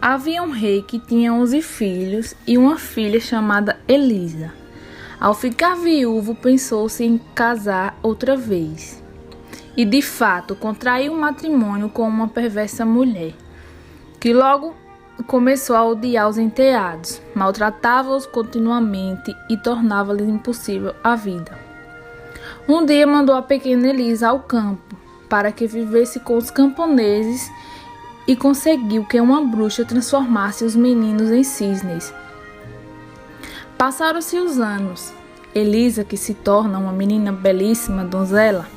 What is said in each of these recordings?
Havia um rei que tinha 11 filhos e uma filha chamada Elisa. Ao ficar viúvo, pensou-se em casar outra vez. E, de fato, contraiu um matrimônio com uma perversa mulher, que logo começou a odiar os enteados, maltratava-os continuamente e tornava-lhes impossível a vida. Um dia mandou a pequena Elisa ao campo, para que vivesse com os camponeses, e conseguiu que uma bruxa transformasse os meninos em cisnes. Passaram-se os anos. Elisa, que se torna uma menina belíssima, donzela,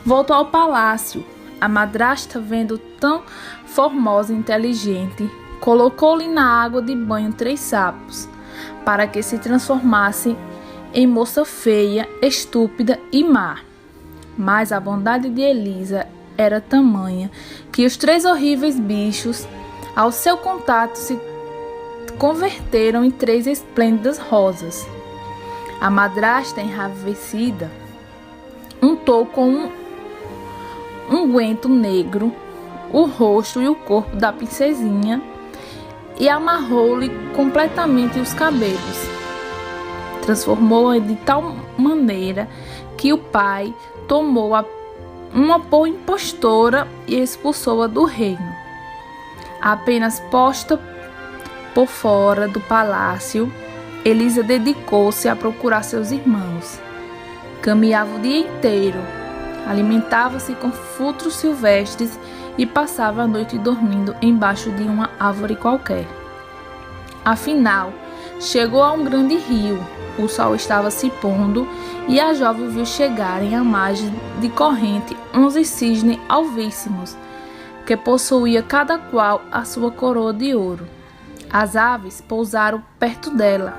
voltou ao palácio. A madrasta, vendo tão formosa e inteligente, colocou-lhe na água de banho 3 sapos, para que se transformasse em moça feia, estúpida e má. Mas a bondade de Elisa era tamanha que os 3 horríveis bichos, ao seu contato, se converteram em 3 esplêndidas rosas. A madrasta, enraivecida, untou com um unguento negro o rosto e o corpo da princesinha e amarrou-lhe completamente os cabelos. Transformou-a de tal maneira que o pai tomou uma por impostora e expulsou-a do reino. Apenas posta por fora do palácio, Elisa dedicou-se a procurar seus irmãos. Caminhava o dia inteiro, alimentava-se com frutos silvestres e passava a noite dormindo embaixo de uma árvore qualquer. Afinal, chegou a um grande rio. O sol estava se pondo e a jovem viu chegarem à margem de corrente 11 cisnes alvíssimos, que possuía cada qual a sua coroa de ouro. As aves pousaram perto dela,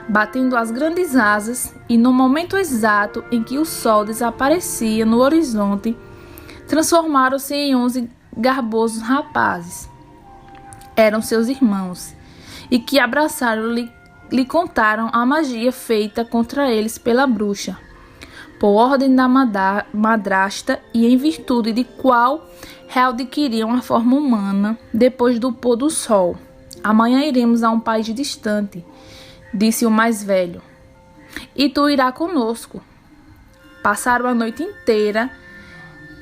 batendo as grandes asas, e no momento exato em que o sol desaparecia no horizonte, transformaram-se em 11 garbosos rapazes. Eram seus irmãos, e que abraçaram-lhe lhe contaram a magia feita contra eles pela bruxa, por ordem da madrasta, e em virtude de qual readquiriam a forma humana depois do pôr do sol. Amanhã iremos a um país distante, disse o mais velho, e tu irás conosco. Passaram a noite inteira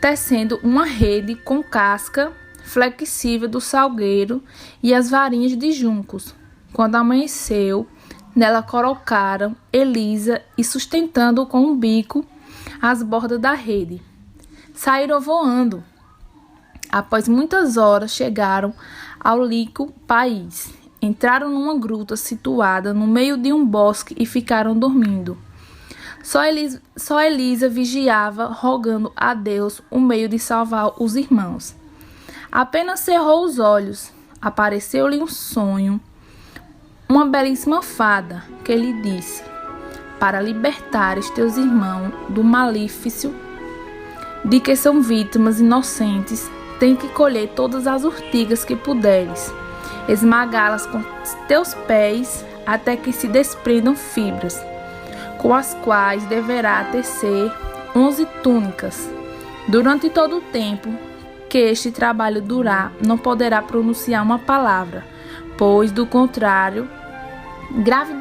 tecendo uma rede com casca flexível do salgueiro e as varinhas de juncos. Quando amanheceu, nela colocaram Elisa e, sustentando com um bico as bordas da rede, saíram voando. Após muitas horas, chegaram ao rico país. Entraram numa gruta situada no meio de um bosque e ficaram dormindo. Só Elisa vigiava, rogando a Deus o meio de salvar os irmãos. Apenas cerrou os olhos, apareceu-lhe um sonho. Uma belíssima fada que lhe disse: para libertares teus irmãos do malefício de que são vítimas inocentes, tem que colher todas as urtigas que puderes, esmagá-las com teus pés até que se desprendam fibras, com as quais deverá tecer 11 túnicas. Durante todo o tempo que este trabalho durar, não poderá pronunciar uma palavra, pois, do contrário, graves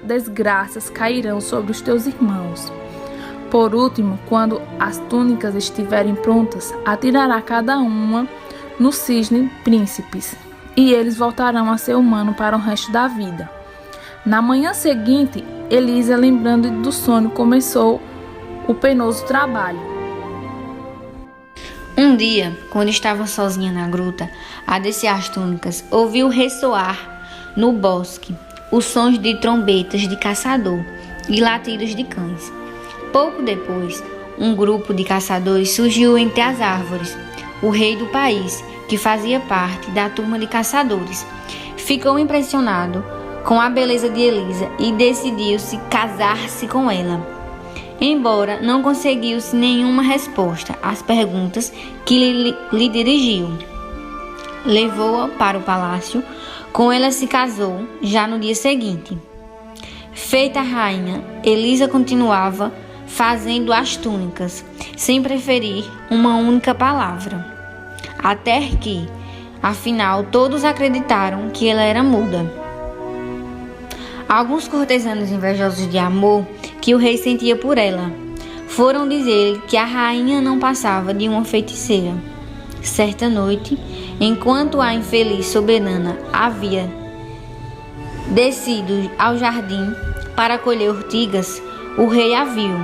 desgraças cairão sobre os teus irmãos. Por último, quando as túnicas estiverem prontas, atirará cada uma no cisne príncipes, e eles voltarão a ser humanos para o resto da vida. Na manhã seguinte, Elisa, lembrando do sonho, começou o penoso trabalho. Um dia, quando estava sozinha na gruta, a descer as túnicas, ouviu ressoar no bosque os sons de trombetas de caçador e latidos de cães. Pouco depois, um grupo de caçadores surgiu entre as árvores. O rei do país, que fazia parte da turma de caçadores, ficou impressionado com a beleza de Elisa e decidiu-se casar-se com ela. Embora não conseguisse nenhuma resposta às perguntas que lhe dirigiu, levou-a para o palácio. Com ela se casou já no dia seguinte. Feita a rainha, Elisa continuava fazendo as túnicas, sem preferir uma única palavra, até que Afinal, todos acreditaram que ela era muda. Alguns cortesanos invejosos de amor que o rei sentia por ela foram dizer que a rainha não passava de uma feiticeira. Certa noite, enquanto a infeliz soberana havia descido ao jardim para colher urtigas, o rei a viu.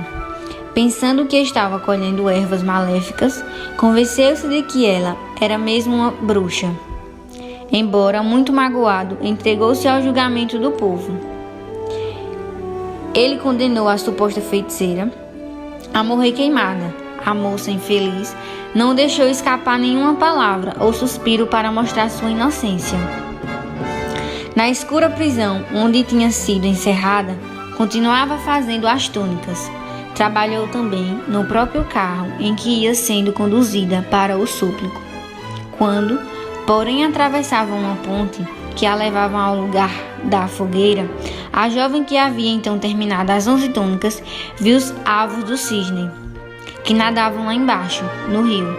Pensando que estava colhendo ervas maléficas, convenceu-se de que ela era mesmo uma bruxa. Embora muito magoado, entregou-se ao julgamento do povo. Ele condenou a suposta feiticeira a morrer queimada. A moça infeliz não deixou escapar nenhuma palavra ou suspiro para mostrar sua inocência. Na escura prisão onde tinha sido encerrada, continuava fazendo as túnicas. Trabalhou também no próprio carro em que ia sendo conduzida para o súplico. Quando, porém, atravessava uma ponte que a levava ao lugar da fogueira, a jovem que havia então terminado as 11 túnicas viu os avos do cisne, que nadavam lá embaixo, no rio.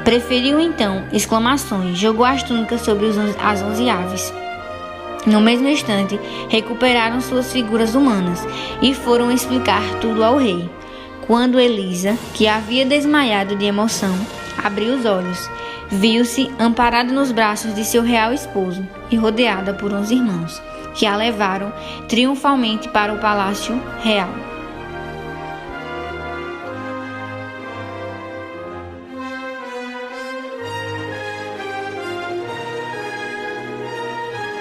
Preferiu então exclamações, jogou as túnicas sobre as 11 aves. No mesmo instante, recuperaram suas figuras humanas e foram explicar tudo ao rei. Quando Elisa, que havia desmaiado de emoção, abriu os olhos, viu-se amparada nos braços de seu real esposo e rodeada por 11 irmãos, que a levaram triunfalmente para o palácio real.